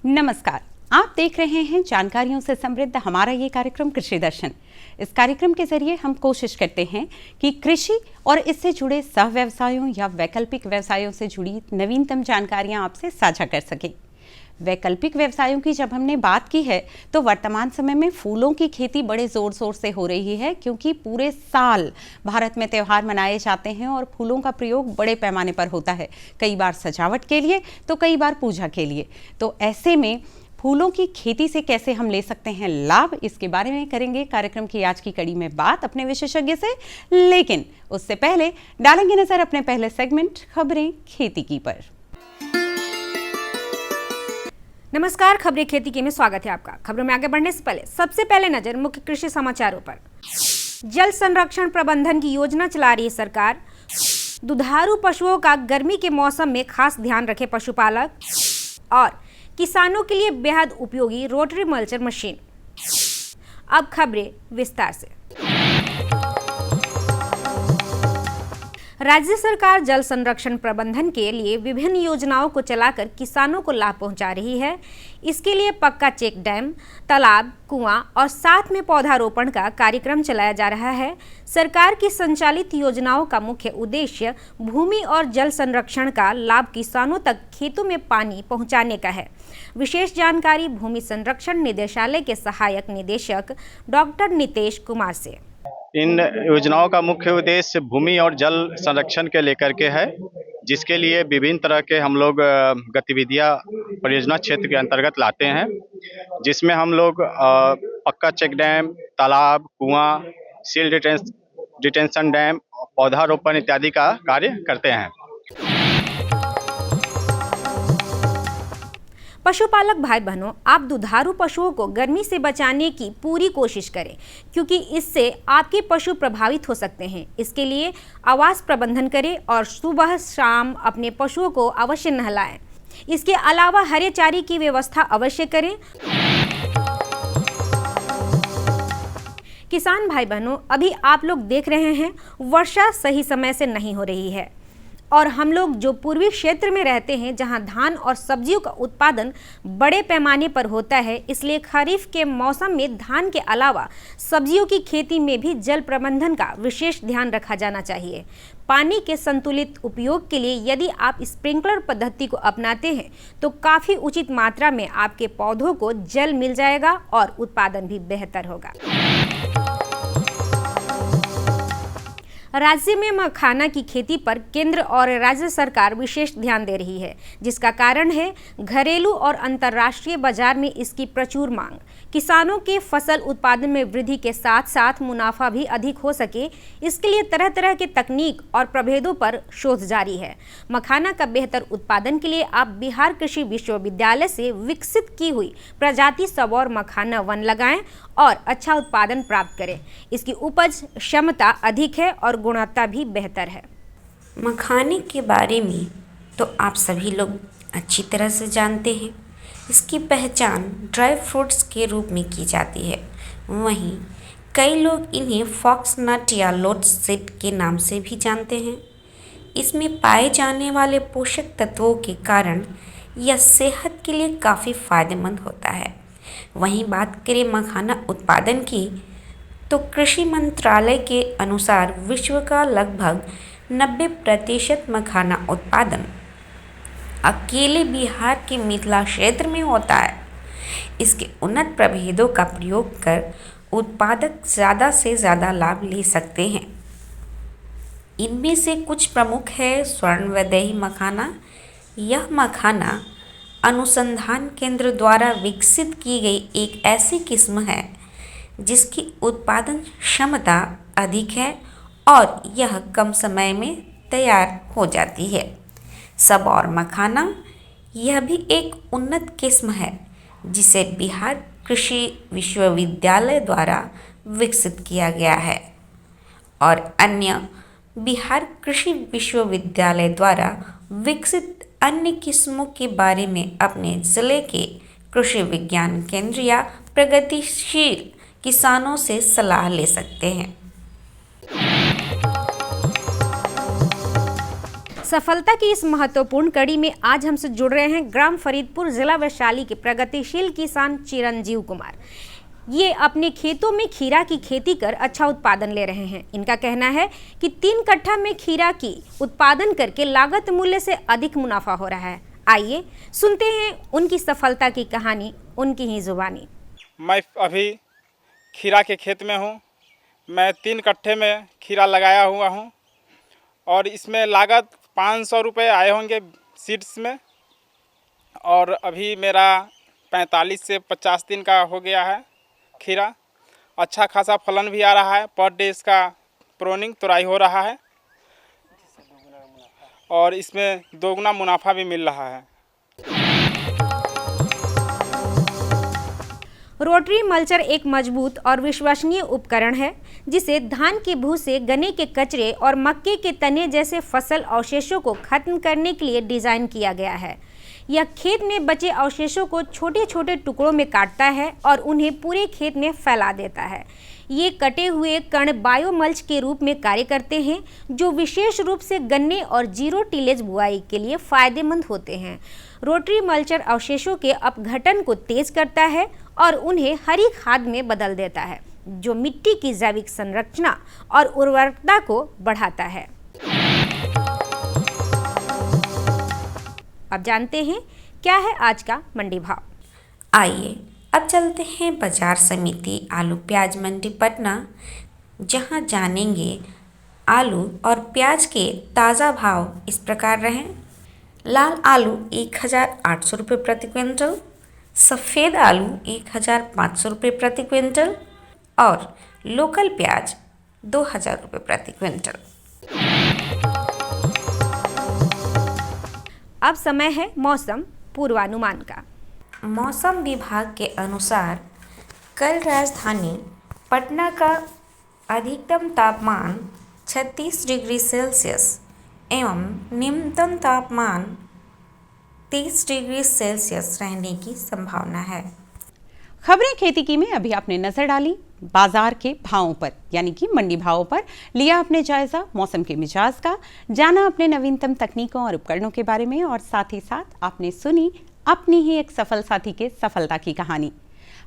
नमस्कार, आप देख रहे हैं जानकारियों से समृद्ध हमारा ये कार्यक्रम कृषि दर्शन। इस कार्यक्रम के जरिए हम कोशिश करते हैं कि कृषि और इससे जुड़े सह व्यवसायों या वैकल्पिक व्यवसायों से जुड़ी नवीनतम जानकारियां आपसे साझा कर सकें। वैकल्पिक व्यवसायों की जब हमने बात की है तो वर्तमान समय में फूलों की खेती बड़े जोर शोर से हो रही है, क्योंकि पूरे साल भारत में त्यौहार मनाए जाते हैं और फूलों का प्रयोग बड़े पैमाने पर होता है, कई बार सजावट के लिए तो कई बार पूजा के लिए। तो ऐसे में फूलों की खेती से कैसे हम ले सकते हैं लाभ, इसके बारे में करेंगे कार्यक्रम की आज की कड़ी में बात अपने विशेषज्ञ से। लेकिन उससे पहले डालेंगे नजर अपने पहले सेगमेंट खबरें खेती की पर। नमस्कार, खबरें खेती की में स्वागत है आपका। खबरों में आगे बढ़ने से पहले सबसे पहले नजर मुख्य कृषि समाचारों पर। जल संरक्षण प्रबंधन की योजना चला रही है सरकार। दुधारू पशुओं का गर्मी के मौसम में खास ध्यान रखे पशुपालक। और किसानों के लिए बेहद उपयोगी रोटरी मल्चर मशीन। अब खबरें विस्तार से। राज्य सरकार जल संरक्षण प्रबंधन के लिए विभिन्न योजनाओं को चलाकर किसानों को लाभ पहुंचा रही है। इसके लिए पक्का चेक डैम, तालाब, कुआं और साथ में पौधारोपण का कार्यक्रम चलाया जा रहा है। सरकार की संचालित योजनाओं का मुख्य उद्देश्य भूमि और जल संरक्षण का लाभ किसानों तक खेतों में पानी पहुंचाने का है। विशेष जानकारी भूमि संरक्षण निदेशालय के सहायक निदेशक डॉक्टर नितेश कुमार से। इन योजनाओं का मुख्य उद्देश्य भूमि और जल संरक्षण के लेकर के है, जिसके लिए विभिन्न तरह के हम लोग गतिविधियां परियोजना क्षेत्र के अंतर्गत लाते हैं, जिसमें हम लोग पक्का चेक डैम, तालाब, कुआं, सील डिटेंशन डैम, पौधारोपण इत्यादि का कार्य करते हैं। पशुपालक भाई बहनों, आप दुधारू पशुओं को गर्मी से बचाने की पूरी कोशिश करें, क्योंकि इससे आपके पशु प्रभावित हो सकते हैं। इसके लिए आवास प्रबंधन करें और सुबह शाम अपने पशुओं को अवश्य नहलाएं। इसके अलावा हरे चारे की व्यवस्था अवश्य करें। किसान भाई बहनों, अभी आप लोग देख रहे हैं वर्षा सही समय से नहीं हो रही है, और हम लोग जो पूर्वी क्षेत्र में रहते हैं जहां धान और सब्जियों का उत्पादन बड़े पैमाने पर होता है, इसलिए खरीफ के मौसम में धान के अलावा सब्जियों की खेती में भी जल प्रबंधन का विशेष ध्यान रखा जाना चाहिए। पानी के संतुलित उपयोग के लिए यदि आप स्प्रिंकलर पद्धति को अपनाते हैं तो काफ़ी उचित मात्रा में आपके पौधों को जल मिल जाएगा और उत्पादन भी बेहतर होगा। राज्य में मखाना की खेती पर केंद्र और राज्य सरकार विशेष ध्यान दे रही है, जिसका कारण है घरेलू और अंतर्राष्ट्रीय बाजार में इसकी प्रचुर मांग। किसानों के फसल उत्पादन में वृद्धि के साथ साथ मुनाफा भी अधिक हो सके, इसके लिए तरह तरह के तकनीक और प्रभेदों पर शोध जारी है। मखाना का बेहतर उत्पादन के लिए आप बिहार कृषि विश्वविद्यालय से विकसित की हुई प्रजाति सबौर मखाना वन लगाएं और अच्छा उत्पादन प्राप्त करें। इसकी उपज क्षमता अधिक है और गुणवत्ता भी बेहतर है। मखाने के बारे में तो आप सभी लोग अच्छी तरह से जानते हैं। इसकी पहचान ड्राई फ्रूट्स के रूप में की जाती है। वहीं कई लोग इन्हें फॉक्स नट या लोटस सीड के नाम से भी जानते हैं। इसमें पाए जाने वाले पोषक तत्वों के कारण यह सेहत के लिए काफ़ी फायदेमंद होता है। वहीं बात करें मखाना उत्पादन की, तो कृषि मंत्रालय के अनुसार विश्व का लगभग 90% मखाना उत्पादन अकेले बिहार के मिथिला क्षेत्र में होता है। इसके उन्नत प्रभेदों का प्रयोग कर उत्पादक ज़्यादा से ज़्यादा लाभ ले सकते हैं। इनमें से कुछ प्रमुख है स्वर्ण वैदेही मखाना। यह मखाना अनुसंधान केंद्र द्वारा विकसित की गई एक ऐसी किस्म है जिसकी उत्पादन क्षमता अधिक है और यह कम समय में तैयार हो जाती है। सबौर मखाना यह भी एक उन्नत किस्म है जिसे बिहार कृषि विश्वविद्यालय द्वारा विकसित किया गया है और अन्य बिहार कृषि विश्वविद्यालय द्वारा विकसित अन्य किस्मों के बारे में अपने ज़िले के कृषि विज्ञान केंद्र या प्रगतिशील किसानों से सलाह ले सकते हैं। सफलता की इस महत्वपूर्ण कड़ी में आज हमसे जुड़ रहे हैं ग्राम फरीदपुर जिला वैशाली के प्रगतिशील किसान चिरंजीव कुमार। ये अपने खेतों में खीरा की खेती कर अच्छा उत्पादन ले रहे हैं। इनका कहना है कि 3 कट्ठा में खीरा की उत्पादन करके लागत मूल्य से अधिक मुनाफा हो रहा है। आइए सुनते हैं उनकी सफलता की कहानी उनकी ही जुबानी। मैं अभी खीरा के खेत में हूँ। मैं 3 कट्ठे में खीरा लगाया हुआ हूँ और इसमें लागत 500 रुपये आए होंगे सीड्स में, और अभी मेरा 45 से 50 दिन का हो गया है खीरा। अच्छा खासा फलन भी आ रहा है। पर डे इसका प्रोनिंग तुराई हो रहा है और इसमें 2 गुना मुनाफा भी मिल रहा है। रोटरी मल्चर एक मजबूत और विश्वसनीय उपकरण है जिसे धान के भूसे, गन्ने के कचरे और मक्के के तने जैसे फसल अवशेषों को खत्म करने के लिए डिजाइन किया गया है। यह खेत में बचे अवशेषों को छोटे छोटे टुकड़ों में काटता है और उन्हें पूरे खेत में फैला देता है। ये कटे हुए कण बायोमल्च के रूप में कार्य करते हैं जो विशेष रूप से गन्ने और जीरो टिलेज बुआई के लिए फायदेमंद होते हैं। रोटरी मल्चर अवशेषों के अपघटन को तेज करता है और उन्हें हरी खाद में बदल देता है जो मिट्टी की जैविक संरचना और उर्वरकता को बढ़ाता है। अब जानते हैं क्या है आज का मंडी भाव। आइए अब चलते हैं बाजार समिति आलू प्याज मंडी पटना, जहां जानेंगे आलू और प्याज के ताज़ा भाव इस प्रकार रहे। लाल आलू 1800 रुपये प्रति क्विंटल, सफ़ेद आलू 1500 रुपये प्रति क्विंटल और लोकल प्याज 2000 रुपये प्रति क्विंटल। अब समय है मौसम पूर्वानुमान का। मौसम विभाग के अनुसार कल राजधानी पटना का अधिकतम तापमान 36 डिग्री सेल्सियस एवं न्यूनतम तापमान 30 डिग्री सेल्सियस रहने की संभावना है। खबरें खेती की में अभी आपने नजर डाली बाजार के भावों पर, यानी कि मंडी भावों पर, लिया अपने जायजा मौसम के मिजाज का, जाना अपने नवीनतम तकनीकों और उपकरणों के बारे में, और साथ ही साथ आपने सुनी अपनी ही एक सफल साथी के सफलता की कहानी।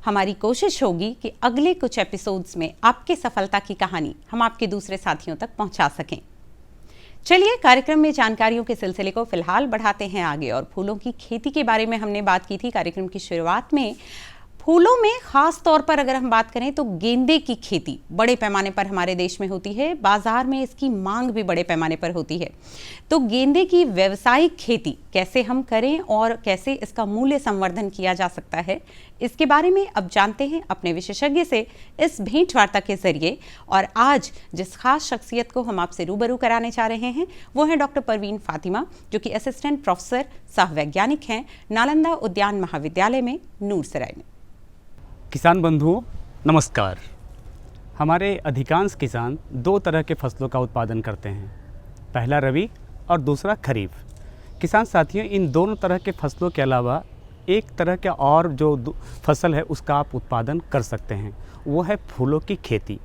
हमारी कोशिश होगी कि अगले कुछ एपिसोड्स में आपके सफलता की कहानी हम आपके दूसरे साथियों तक पहुंचा सकें। चलिए कार्यक्रम में जानकारियों के सिलसिले को फिलहाल बढ़ाते हैं आगे, और फूलों की खेती के बारे में हमने बात की थी कार्यक्रम की शुरुआत में। फूलों में खास तौर पर अगर हम बात करें तो गेंदे की खेती बड़े पैमाने पर हमारे देश में होती है, बाजार में इसकी मांग भी बड़े पैमाने पर होती है। तो गेंदे की व्यावसायिक खेती कैसे हम करें और कैसे इसका मूल्य संवर्धन किया जा सकता है, इसके बारे में अब जानते हैं अपने विशेषज्ञ से इस भेंट वार्ता के जरिए। और आज जिस खास शख्सियत को हम आपसे रूबरू कराने जा रहे हैं वो है डॉक्टर परवीन फातिमा, जो कि असिस्टेंट प्रोफेसर सह वैज्ञानिक हैं नालंदा उद्यान महाविद्यालय में नूरसराय में। किसान बंधुओं नमस्कार। हमारे अधिकांश किसान 2 तरह के फसलों का उत्पादन करते हैं, पहला रबी और दूसरा खरीफ। किसान साथियों, इन दोनों तरह के फसलों के अलावा एक तरह का और जो फसल है उसका आप उत्पादन कर सकते हैं, वो है फूलों की खेती।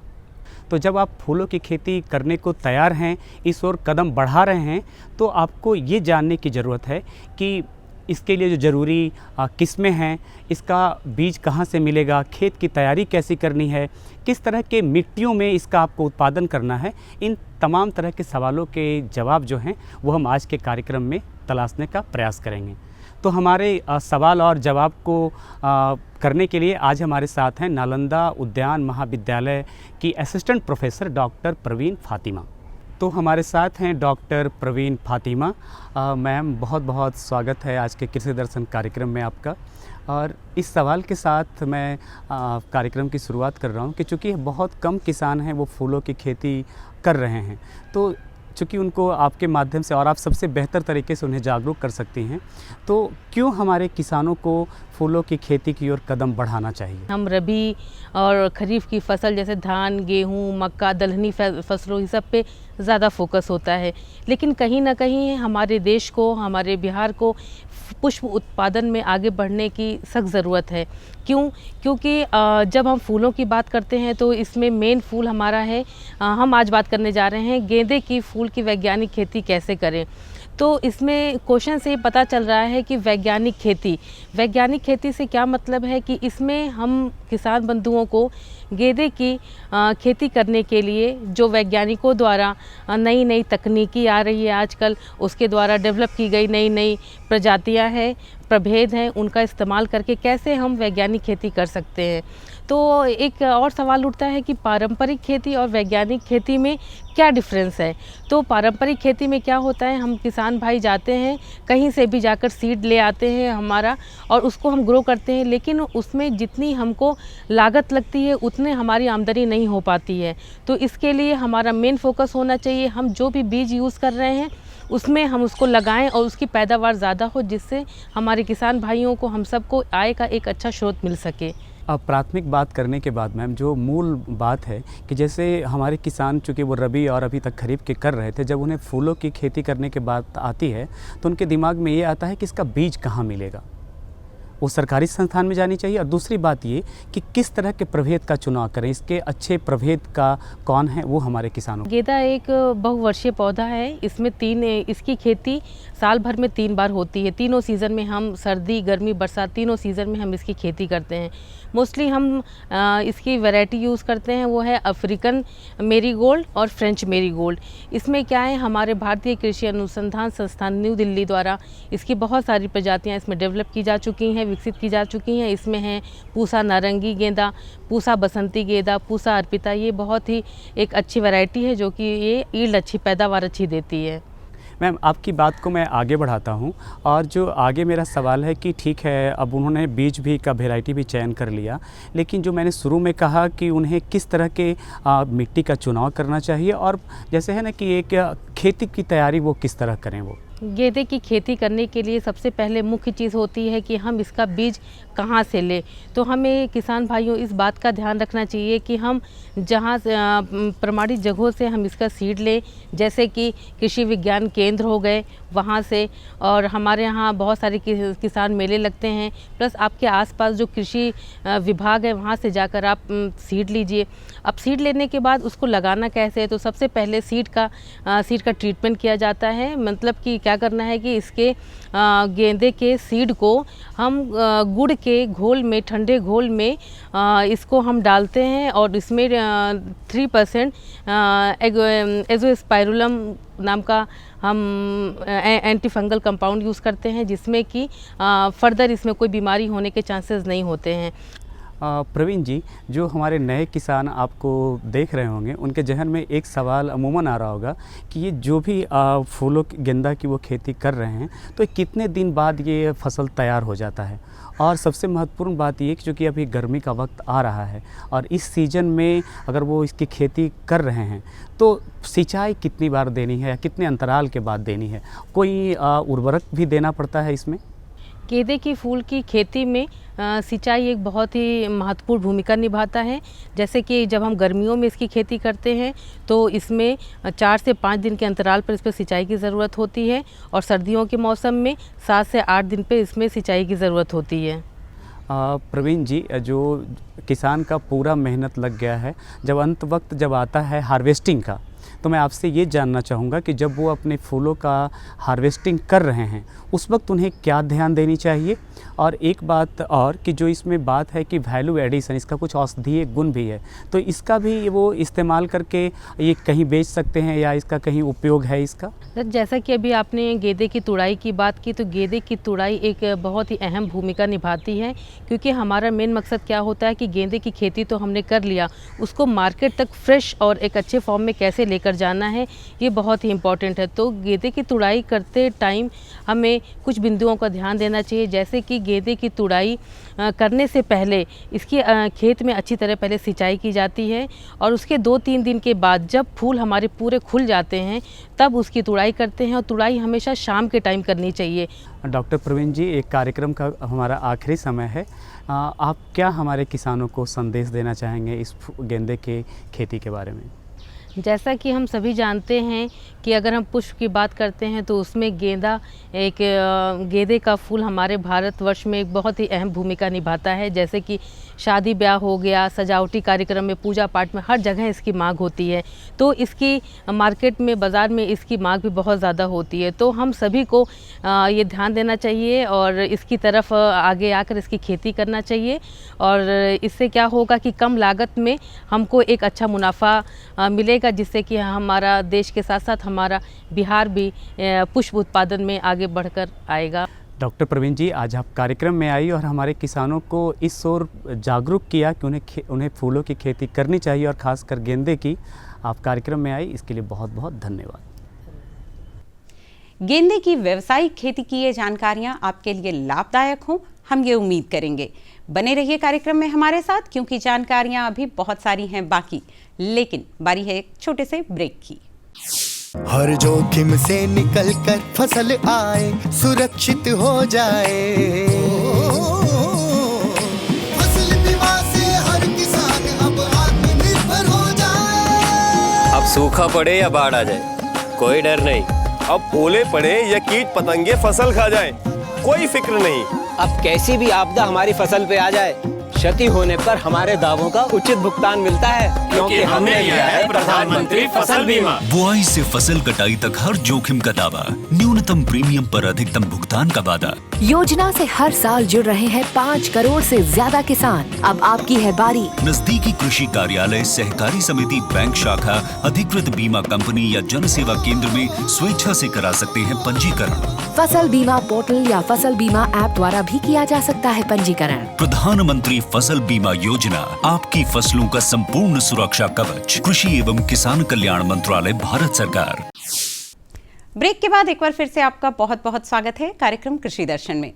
तो जब आप फूलों की खेती करने को तैयार हैं, इस ओर कदम बढ़ा रहे हैं, तो आपको ये जानने की ज़रूरत है कि इसके लिए जो ज़रूरी किस्में हैं, इसका बीज कहाँ से मिलेगा, खेत की तैयारी कैसी करनी है, किस तरह के मिट्टियों में इसका आपको उत्पादन करना है। इन तमाम तरह के सवालों के जवाब जो हैं वो हम आज के कार्यक्रम में तलाशने का प्रयास करेंगे। तो हमारे सवाल और जवाब को करने के लिए आज हमारे साथ हैं नालंदा उद्यान महाविद्यालय की assistant professor doctor Parveen Fatima. तो हमारे साथ हैं डॉक्टर परवीन फातिमा। मैम, बहुत बहुत स्वागत है आज के कृषि दर्शन कार्यक्रम में आपका। और इस सवाल के साथ मैं कार्यक्रम की शुरुआत कर रहा हूं कि चूँकि बहुत कम किसान हैं वो फूलों की खेती कर रहे हैं, तो चूँकि उनको आपके माध्यम से और आप सबसे बेहतर तरीके से उन्हें जागरूक कर सकती हैं, तो क्यों हमारे किसानों को फूलों की खेती की ओर कदम बढ़ाना चाहिए? हम रबी और खरीफ की फसल जैसे धान, गेहूँ, मक्का, दलहनी फसलों, इस सब पे ज़्यादा फोकस होता है। लेकिन कहीं ना कहीं हमारे देश को, हमारे बिहार को पुष्प उत्पादन में आगे बढ़ने की सख्त ज़रूरत है। क्योंकि जब हम फूलों की बात करते हैं तो इसमें मेन फूल हमारा है। हम आज बात करने जा रहे हैं गेंदे की फूल की वैज्ञानिक खेती कैसे करें। तो इसमें क्वेश्चन से पता चल रहा है कि वैज्ञानिक खेती से क्या मतलब है कि इसमें हम किसान बंधुओं को गेंदे की खेती करने के लिए जो वैज्ञानिकों द्वारा नई नई तकनीकी आ रही है आजकल, उसके द्वारा डेवलप की गई नई नई प्रजातियां हैं, प्रभेद हैं, उनका इस्तेमाल करके कैसे हम वैज्ञानिक खेती कर सकते हैं। तो एक और सवाल उठता है कि पारंपरिक खेती और वैज्ञानिक खेती में क्या डिफरेंस है। तो पारंपरिक खेती में क्या होता है, हम किसान भाई जाते हैं, कहीं से भी जाकर सीड ले आते हैं हमारा, और उसको हम ग्रो करते हैं, लेकिन उसमें जितनी हमको लागत लगती है उतने हमारी आमदनी नहीं हो पाती है। तो इसके लिए हमारा मेन फोकस होना चाहिए, हम जो भी बीज यूज़ कर रहे हैं उसमें हम उसको लगाएं और उसकी पैदावार ज़्यादा हो, जिससे हमारे किसान भाइयों को, हम सबको आय का एक अच्छा स्रोत मिल सके। अब प्राथमिक बात करने के बाद मैम जो मूल बात है कि जैसे हमारे किसान चूँकि वो रबी और अभी तक खरीफ के कर रहे थे, जब उन्हें फूलों की खेती करने के बात आती है तो उनके दिमाग में ये आता है कि इसका बीज कहाँ मिलेगा, वो सरकारी संस्थान में जानी चाहिए। और दूसरी बात ये कि किस तरह के प्रभेद का चुनाव करें, इसके अच्छे प्रभेद का कौन है वो हमारे किसानों। गेंदा एक बहुवर्षीय पौधा है। इसकी खेती साल भर में 3 बार होती है। तीनों सीज़न में हम, सर्दी, गर्मी, बरसात, तीनों सीज़न में हम इसकी खेती करते हैं। मोस्टली हम इसकी वैरायटी यूज़ करते हैं, वो है अफ्रीकन मेरीगोल्ड और फ्रेंच मेरीगोल्ड। इसमें क्या है, हमारे भारतीय कृषि अनुसंधान संस्थान न्यू दिल्ली द्वारा इसकी बहुत सारी प्रजातियां इसमें डेवलप की जा चुकी हैं, विकसित की जा चुकी हैं। इसमें हैं पूसा नारंगी गेंदा, पूसा बसंती गेंदा, पूसा अर्पिता। ये बहुत ही एक अच्छी वैरायटी है जो कि ये ईल्ड अच्छी, पैदावार अच्छी देती है। मैम आपकी बात को मैं आगे बढ़ाता हूँ, और जो आगे मेरा सवाल है कि ठीक है, अब उन्होंने बीज भी का वैरायटी भी चयन कर लिया, लेकिन जो मैंने शुरू में कहा कि उन्हें किस तरह के मिट्टी का चुनाव करना चाहिए, और जैसे है ना कि एक खेती की तैयारी वो किस तरह करें। वो गेंदे की खेती करने के लिए सबसे पहले मुख्य चीज़ होती है कि हम इसका बीज कहाँ से लें। तो हमें किसान भाइयों इस बात का ध्यान रखना चाहिए कि हम जहाँ प्रमाणित जगहों से हम इसका सीड लें, जैसे कि कृषि विज्ञान केंद्र हो गए वहाँ से, और हमारे यहाँ बहुत सारे किसान मेले लगते हैं, प्लस आपके आसपास जो कृषि विभाग है वहाँ से जाकर आप सीड लीजिए। अब सीड लेने के बाद उसको लगाना कैसे है, तो सबसे पहले सीड का ट्रीटमेंट किया जाता है। मतलब कि क्या करना है कि इसके गेंदे के सीड को हम गुड़ के घोल में, ठंडे घोल में इसको हम डालते हैं, और इसमें 3% एजोस्पाइरुलम नाम का हम एंटी फंगल कंपाउंड यूज़ करते हैं, जिसमें कि फर्दर इसमें कोई बीमारी होने के चांसेस नहीं होते हैं। प्रवीण जी, जो हमारे नए किसान आपको देख रहे होंगे, उनके जहन में एक सवाल अमूमन आ रहा होगा कि ये जो भी फूलों गेंदा की वो खेती कर रहे हैं, तो कितने दिन बाद ये फसल तैयार हो जाता है। और सबसे महत्वपूर्ण बात ये कि चूँकि अभी गर्मी का वक्त आ रहा है, और इस सीज़न में अगर वो इसकी खेती कर रहे हैं तो सिंचाई कितनी बार देनी है या कितने अंतराल के बाद देनी है, कोई उर्वरक भी देना पड़ता है इसमें। गेंदे की फूल की खेती में सिंचाई एक बहुत ही महत्वपूर्ण भूमिका निभाता है। जैसे कि जब हम गर्मियों में इसकी खेती करते हैं तो इसमें 4 से 5 दिन के अंतराल पर इस पर सिंचाई की ज़रूरत होती है, और सर्दियों के मौसम में 7 से 8 दिन पे इसमें सिंचाई की ज़रूरत होती है। प्रवीण जी, जो किसान का पूरा मेहनत लग गया है, जब अंत वक्त जब आता है हार्वेस्टिंग का, तो मैं आपसे ये जानना चाहूँगा कि जब वो अपने फूलों का हार्वेस्टिंग कर रहे हैं उस वक्त उन्हें क्या ध्यान देनी चाहिए। और एक बात और कि जो इसमें बात है कि वैल्यू एडिशन, इसका कुछ औषधीय गुण भी है, तो इसका भी वो इस्तेमाल करके ये कहीं बेच सकते हैं या इसका कहीं उपयोग है इसका। जैसा कि अभी आपने गेंदे की तुड़ाई की बात की, तो गेंदे की तुड़ाई एक बहुत ही अहम भूमिका निभाती है, क्योंकि हमारा मेन मकसद क्या होता है कि गेंदे की खेती तो हमने कर लिया, उसको मार्केट तक फ्रेश और एक अच्छे फॉर्म में कैसे लेकर जाना है, ये बहुत ही इम्पॉर्टेंट है। तो गेंदे की तुड़ाई करते टाइम हमें कुछ बिंदुओं का ध्यान देना चाहिए। जैसे कि गेंदे की तुड़ाई करने से पहले इसकी खेत में अच्छी तरह पहले सिंचाई की जाती है, और उसके 2-3 दिन के बाद जब फूल हमारे पूरे खुल जाते हैं तब उसकी तुड़ाई करते हैं, और तुड़ाई हमेशा शाम के टाइम करनी चाहिए। डॉक्टर प्रवीण जी, एक कार्यक्रम का हमारा आखिरी समय है, आप क्या हमारे किसानों को संदेश देना चाहेंगे इस गेंदे के खेती के बारे में। जैसा कि हम सभी जानते हैं कि अगर हम पुष्प की बात करते हैं तो उसमें गेंदे का फूल हमारे भारतवर्ष में एक बहुत ही अहम भूमिका निभाता है। जैसे कि शादी ब्याह हो गया, सजावटी कार्यक्रम में, पूजा पाठ में, हर जगह इसकी मांग होती है। तो इसकी मार्केट में, बाज़ार में इसकी मांग भी बहुत ज़्यादा होती है। तो हम सभी को ये ध्यान देना चाहिए और इसकी तरफ आगे आकर इसकी खेती करना चाहिए। और इससे क्या होगा कि कम लागत में हमको एक अच्छा मुनाफा मिलेगा, जिससे कि हमारा देश के साथ साथ हमारा बिहार भी पुष्प उत्पादन में आगे बढ़कर आएगा। डॉक्टर प्रवीण जी, आज आप कार्यक्रम में आई और हमारे किसानों को इस ओर जागरूक किया कि उन्हें फूलों की खेती करनी चाहिए और ख़ासकर गेंदे की। आप कार्यक्रम में आई, इसके लिए बहुत बहुत धन्यवाद। गेंदे की व्यावसायिक खेती की ये जानकारियां आपके लिए लाभदायक हों, हम ये उम्मीद करेंगे। बने रहिए कार्यक्रम में हमारे साथ, क्योंकि जानकारियां अभी बहुत सारी हैं बाकी। लेकिन बारी है एक छोटे से ब्रेक की। हर जोखिम से निकल कर फसल आए, सुरक्षित हो जाए। फसल बीमा से हर किसान अब आत्मनिर्भर हो जाए। अब सूखा पड़े या बाढ़ आ जाए, कोई डर नहीं। अब ओले पड़े या कीट पतंगे फसल खा जाए, कोई फिक्र नहीं। अब कैसी भी आपदा हमारी फसल पे आ जाए, क्षति होने पर हमारे दावों का उचित भुगतान मिलता है, क्योंकि हमने लिया है प्रधानमंत्री फसल बीमा। बुआई से फसल कटाई तक हर जोखिम का दावा, न्यूनतम प्रीमियम पर अधिकतम भुगतान का वादा। योजना से हर साल जुड़ रहे हैं 5 करोड़ से ज्यादा किसान। अब आपकी है बारी। नजदीकी कृषि कार्यालय, सहकारी समिति, बैंक शाखा, अधिकृत बीमा कंपनी या जन सेवा केंद्र में स्वेच्छा से करा सकते हैं पंजीकरण। फसल बीमा पोर्टल या फसल बीमा ऐप द्वारा भी किया जा सकता है पंजीकरण। प्रधानमंत्री फसल बीमा योजना, आपकी फसलों का संपूर्ण सुरक्षा कवच। कृषि एवं किसान कल्याण मंत्रालय, भारत सरकार। ब्रेक के बाद एक बार फिर से आपका बहुत बहुत स्वागत है कार्यक्रम कृषि दर्शन में।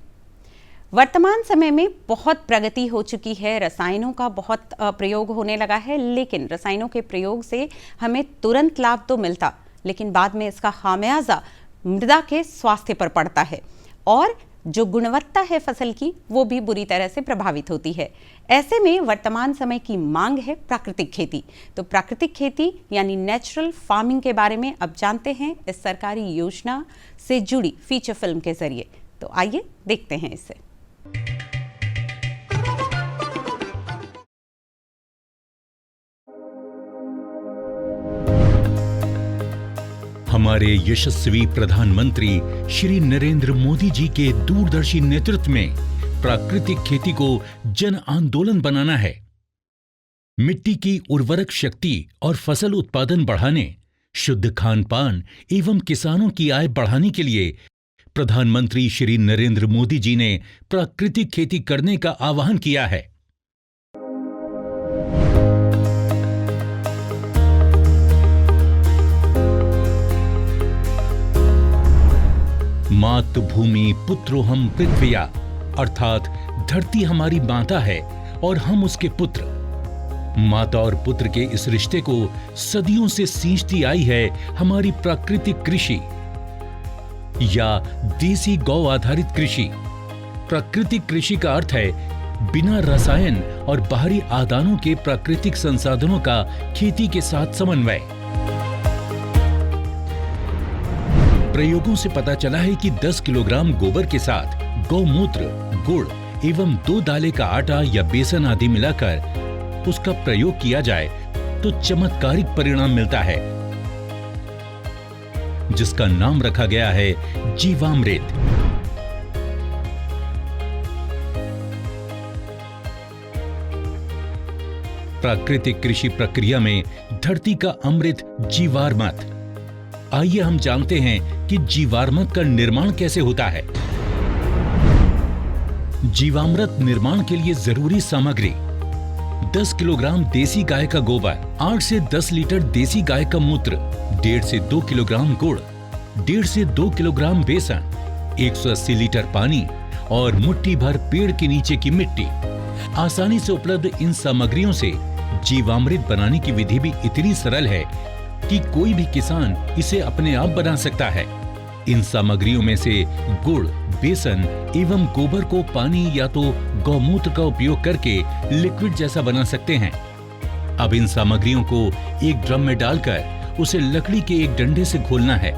वर्तमान समय में बहुत प्रगति हो चुकी है, रसायनों का बहुत प्रयोग होने लगा है। लेकिन रसायनों के प्रयोग से हमें तुरंत लाभ तो मिलता, लेकिन बाद में इसका खामियाजा मृदा के स्वास्थ्य पर पड़ता है और जो गुणवत्ता है फसल की वो भी बुरी तरह से प्रभावित होती है। ऐसे में वर्तमान समय की मांग है प्राकृतिक खेती। तो प्राकृतिक खेती यानी नेचुरल फार्मिंग के बारे में अब जानते हैं इस सरकारी योजना से जुड़ी फीचर फिल्म के जरिए। तो आइए देखते हैं इसे। हमारे यशस्वी प्रधानमंत्री श्री नरेंद्र मोदी जी के दूरदर्शी नेतृत्व में प्राकृतिक खेती को जन आंदोलन बनाना है। मिट्टी की उर्वरक शक्ति और फसल उत्पादन बढ़ाने, शुद्ध खान पान एवं किसानों की आय बढ़ाने के लिए प्रधानमंत्री श्री नरेंद्र मोदी जी ने प्राकृतिक खेती करने का आह्वान किया है। मातृभूमि पुत्रोहम पृथ्व्या, अर्थात धरती हमारी माता है और हम उसके पुत्र। माता और पुत्र के इस रिश्ते को सदियों से सींचती आई है हमारी प्राकृतिक कृषि या देसी गौ आधारित कृषि। प्राकृतिक कृषि का अर्थ है बिना रसायन और बाहरी आदानों के प्राकृतिक संसाधनों का खेती के साथ समन्वय। प्रयोगों से पता चला है कि 10 किलोग्राम गोबर के साथ गौमूत्र, गुड़ एवं 2 दाले का आटा या बेसन आदि मिलाकर उसका प्रयोग किया जाए तो चमत्कारिक परिणाम मिलता है, जिसका नाम रखा गया है जीवामृत। प्राकृतिक कृषि प्रक्रिया में धरती का अमृत जीवामृत। आइए हम जानते हैं कि जीवामृत का निर्माण कैसे होता है। जीवामृत निर्माण के लिए जरूरी सामग्री: 10 किलोग्राम देसी गाय का गोबर, 8 से 10 लीटर देसी गाय का मूत्र, 1.5 से 2 किलोग्राम गुड़, 1.5 से 2 किलोग्राम बेसन, 180 लीटर पानी और मुट्ठी भर पेड़ के नीचे की मिट्टी। आसानी से उपलब्ध इन सामग्रियों से जीवामृत बनाने की विधि भी इतनी सरल है कि कोई भी किसान इसे अपने आप बना सकता है। इन सामग्रियों में से गुड़, बेसन एवं गोबर को पानी या तो गौमूत्र का उपयोग करके लिक्विड जैसा बना सकते हैं। अब इन सामग्रियों को एक ड्रम में डालकर उसे लकड़ी के एक डंडे से घोलना है।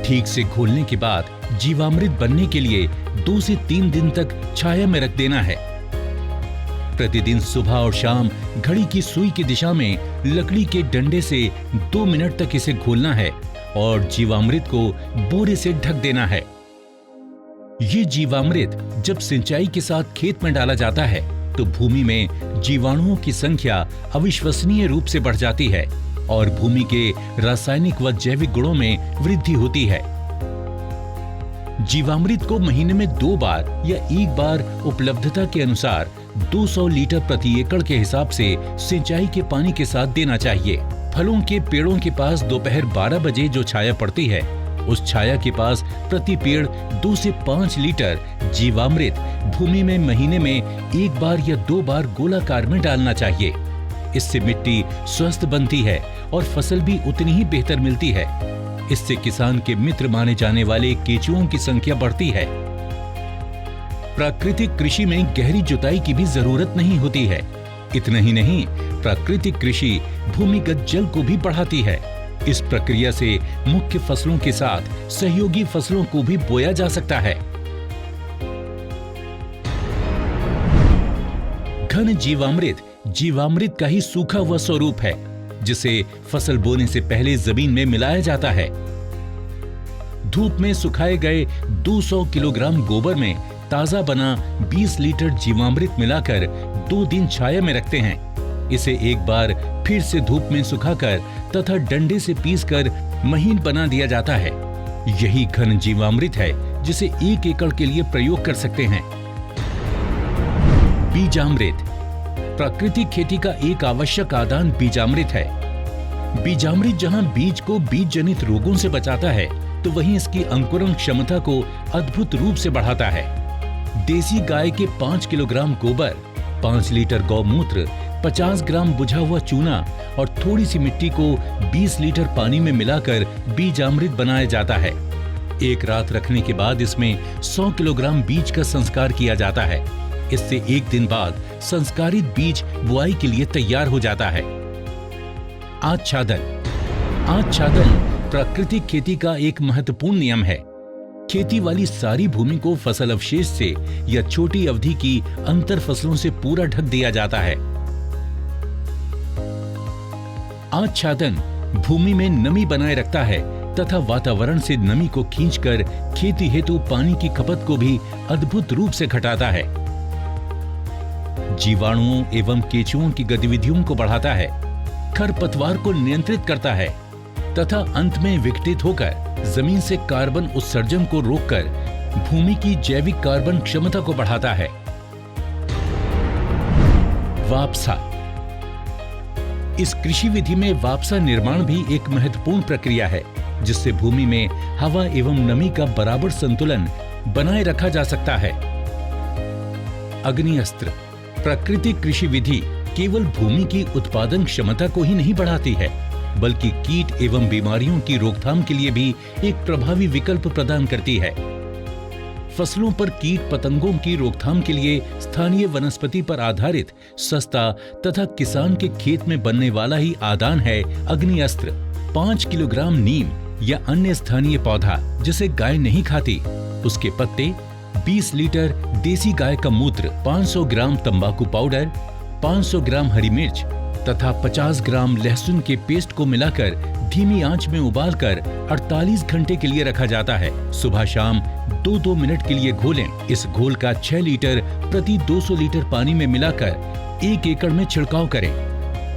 ठीक से घोलने के बाद जीवामृत बनने के लिए 2 से 3 दिन तक छाया में रख देना है। प्रतिदिन सुबह और शाम घड़ी की सुई की दिशा में लकड़ी के डंडे से 2 मिनट तक इसे घोलना है और जीवामृत को बोरे से ढक देना है। ये जीवामृत जब सिंचाई के साथ खेत में डाला जाता है तो भूमि में जीवाणुओं की संख्या अविश्वसनीय रूप से बढ़ जाती है और भूमि के रासायनिक व जैविक गुणों में वृद्धि होती है। जीवामृत को महीने में 2 बार या 1 बार उपलब्धता के अनुसार 200 लीटर प्रति एकड़ के हिसाब से सिंचाई के पानी के साथ देना चाहिए। फलों के पेड़ों के पास दोपहर 12 बजे जो छाया पड़ती है, उस छाया के पास प्रति पेड़ 2 से 5 लीटर जीवामृत भूमि में महीने में 1 बार या 2 बार गोलाकार में डालना चाहिए। इससे मिट्टी स्वस्थ बनती है और फसल भी उतनी ही बेहतर मिलती है। इससे किसान के मित्र माने जाने वाले केंचुओं की संख्या बढ़ती है। प्राकृतिक कृषि में गहरी जुताई की भी जरूरत नहीं होती है। इतना ही नहीं, प्राकृतिक कृषि भूमिगत जल को भी बढ़ाती है। इस प्रक्रिया से मुख्य फसलों के साथ सहयोगी फसलों को भी बोया जा सकता है। घन जीवामृत का ही सूखा हुआ स्वरूप है, जिसे फसल बोने से पहले जमीन में मिलाया जाता है। धूप में सुखाए गए 200 किलोग्राम गोबर में ताजा बना 20 लीटर जीवामृत मिलाकर 2 दिन छाया में रखते हैं। इसे एक बार फिर से धूप में सुखाकर तथा डंडे से पीसकर महीन बना दिया जाता है। यही घन जीवामृत है जिसे 1 एकड़ के लिए प्रयोग कर सकते हैं। बीजामृत प्राकृतिक खेती का एक आवश्यक आदान बीजामृत है। बीजामृत जहां बीज को बीज जनित रोगों से बचाता है, तो वहीं इसकी अंकुरण क्षमता को अद्भुत रूप से बढ़ाता है। देसी गाय के 5 किलोग्राम गोबर, 5 लीटर गौमूत्र, 50 ग्राम बुझा हुआ चूना और थोड़ी सी मिट्टी को 20 लीटर पानी में मिलाकर बीजामृत बनाया जाता है। एक रात रखने के बाद इसमें 100 किलोग्राम बीज का संस्कार किया जाता है। इससे 1 दिन बाद संस्कारित बीज बुआई के लिए तैयार हो जाता है। आच्छादन प्राकृतिक खेती का एक महत्वपूर्ण नियम है। खेती वाली सारी भूमि को फसल अवशेष से या छोटी अवधि की अंतर फसलों से पूरा ढक दिया जाता है। आच्छादन भूमि में नमी बनाए रखता है तथा वातावरण से नमी को खींचकर खेती हेतु पानी की खपत को भी अद्भुत रूप से घटाता है। जीवाणुओं एवं केंचुओं की गतिविधियों को बढ़ाता है, खरपतवार को नियंत्रित करता है तथा अंत में विघटित होकर जमीन से कार्बन उत्सर्जन को रोककर भूमि की जैविक कार्बन क्षमता को बढ़ाता है। वापसा इस कृषि विधि में वापसा निर्माण भी एक महत्वपूर्ण प्रक्रिया है, जिससे भूमि में हवा एवं नमी का बराबर संतुलन बनाए रखा जा सकता है। अग्निअस्त्र प्राकृतिक कृषि विधि केवल भूमि की उत्पादन क्षमता को ही नहीं बढ़ाती है, बल्कि कीट एवं बीमारियों की रोकथाम के लिए भी एक प्रभावी विकल्प प्रदान करती है। फसलों पर कीट पतंगों की रोकथाम के लिए स्थानीय वनस्पति पर आधारित सस्ता तथा किसान के खेत में बनने वाला ही आदान है अग्निअस्त्र। 5 किलोग्राम नीम या अन्य स्थानीय पौधा जिसे गाय नहीं खाती, उसके पत्ते, 20 लीटर देसी गाय का मूत्र, 500 ग्राम तंबाकू पाउडर, 500 ग्राम हरी मिर्च तथा 50 ग्राम लहसुन के पेस्ट को मिलाकर धीमी आंच में उबालकर 48 घंटे के लिए रखा जाता है। सुबह शाम 2-2 मिनट के लिए घोलें। इस घोल का 6 लीटर प्रति 200 लीटर पानी में मिलाकर 1 एकड़ में छिड़काव करें।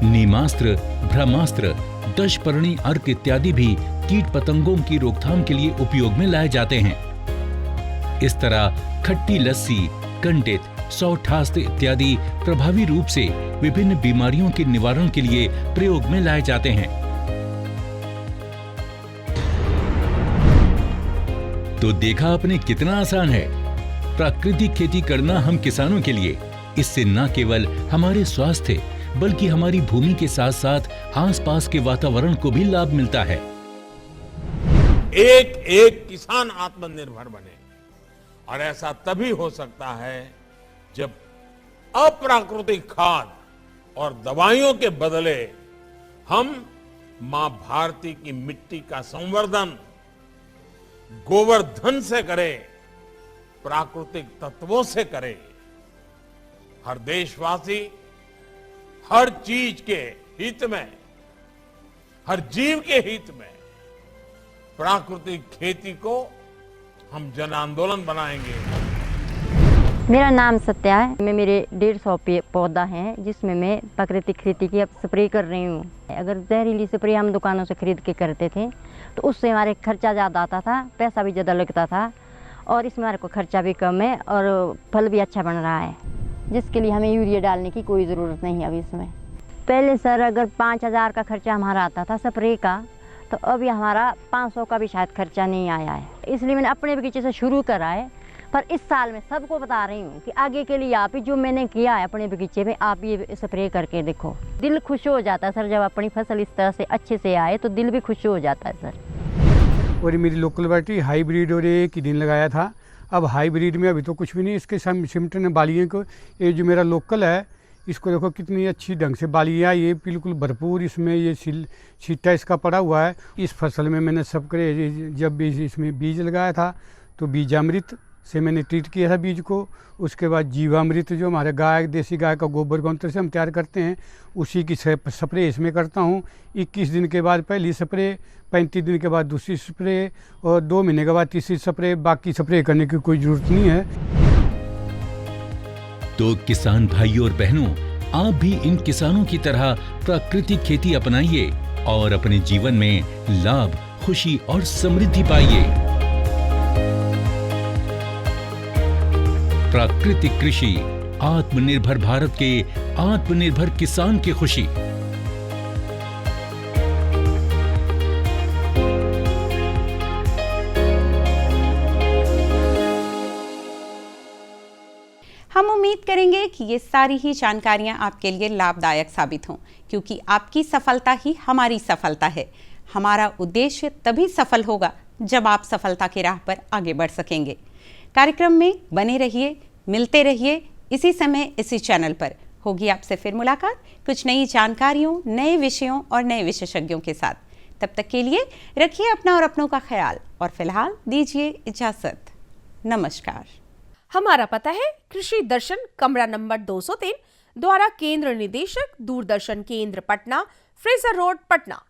नीमास्त्र, ब्रह्मास्त्र, दशपर्णी अर्क इत्यादि भी कीट पतंगों की रोकथाम के लिए उपयोग में लाए जाते हैं। इस तरह खट्टी लस्सी, कंडित, सौठास्त्र इत्यादि प्रभावी रूप से विभिन्न बीमारियों के निवारण के लिए प्रयोग में लाए जाते हैं। तो देखा आपने कितना आसान है प्राकृतिक खेती करना हम किसानों के लिए। इससे न केवल हमारे स्वास्थ्य बल्कि हमारी भूमि के साथ साथ आसपास के वातावरण को भी लाभ मिलता है। एक एक किसान आत्मनिर्भर बने, और ऐसा तभी हो सकता है जब अप्राकृतिक खाद और दवाइयों के बदले हम मां भारती की मिट्टी का संवर्धन गोवर्धन से करें, प्राकृतिक तत्वों से करें। हर देशवासी हर चीज के हित में, हर जीव के हित में प्राकृतिक खेती को हम जन आंदोलन बनाएंगे। मेरा नाम सत्या है। मैं मेरे 150 पौधा है जिसमें मैं प्राकृतिक खेती की अब स्प्रे कर रही हूँ। अगर जहरीली स्प्रे हम दुकानों से खरीद के करते थे तो उससे हमारे खर्चा ज़्यादा आता था, पैसा भी ज़्यादा लगता था, और इसमें हमारे को खर्चा भी कम है और फल भी अच्छा बन रहा है, जिसके लिए हमें यूरिया डालने की कोई ज़रूरत नहीं है अभी इसमें। पहले सर अगर 5000 का खर्चा हमारा आता था स्प्रे का, तो अभी हमारा 500 का भी शायद खर्चा नहीं आया है। इसलिए मैंने अपने बगीचे से शुरू करा है, पर इस साल मैं सबको बता रही हूँ कि आगे के लिए आप ही जो मैंने किया है अपने बगीचे में, आप ये स्प्रे करके देखो। दिल खुश हो जाता है सर, जब अपनी फसल इस तरह से अच्छे से आए तो दिल भी खुश हो जाता है सर। और मेरी लोकल वैरायटी हाइब्रिड और एक ही दिन लगाया था। अब हाइब्रिड में अभी तो कुछ भी नहीं, इसके सिमटन बालियों को, ये जो मेरा लोकल है इसको देखो कितनी अच्छी ढंग से बालियाँ, ये बिल्कुल भरपूर इसमें ये छिट्टा इसका पड़ा हुआ है। इस फसल में मैंने जब भी इसमें बीज लगाया था तो बीजामृत से मैंने ट्रीट किया था बीज को। उसके बाद जीवामृत जो हमारे देसी गाय का गोबर गौमूत्र से हम तैयार करते हैं, उसी की स्प्रे इसमें करता हूँ। 21 दिन के बाद पहली स्प्रे, 35 दिन के बाद दूसरी स्प्रे और 2 महीने के बाद तीसरी स्प्रे। बाकी स्प्रे करने की कोई ज़रूरत नहीं है। तो किसान भाइयों और बहनों, आप भी इन किसानों की तरह प्राकृतिक खेती अपनाइए और अपने जीवन में लाभ, खुशी और समृद्धि पाइए। प्राकृतिक कृषि, आत्मनिर्भर भारत के आत्मनिर्भर किसान की खुशी। हम उम्मीद करेंगे कि ये सारी ही जानकारियां आपके लिए लाभदायक साबित हों, क्योंकि आपकी सफलता ही हमारी सफलता है। हमारा उद्देश्य तभी सफल होगा जब आप सफलता की राह पर आगे बढ़ सकेंगे। कार्यक्रम में बने रहिए, मिलते रहिए इसी समय इसी चैनल पर। होगी आपसे फिर मुलाकात कुछ नई जानकारियों, नए विषयों और नए विशेषज्ञों के साथ। तब तक के लिए रखिए अपना और अपनों का ख्याल, और फिलहाल दीजिए इजाजत। नमस्कार। हमारा पता है कृषि दर्शन, कमरा नंबर 203, द्वारा केंद्र निदेशक, दूरदर्शन केंद्र पटना, फ्रेजर रोड, पटना।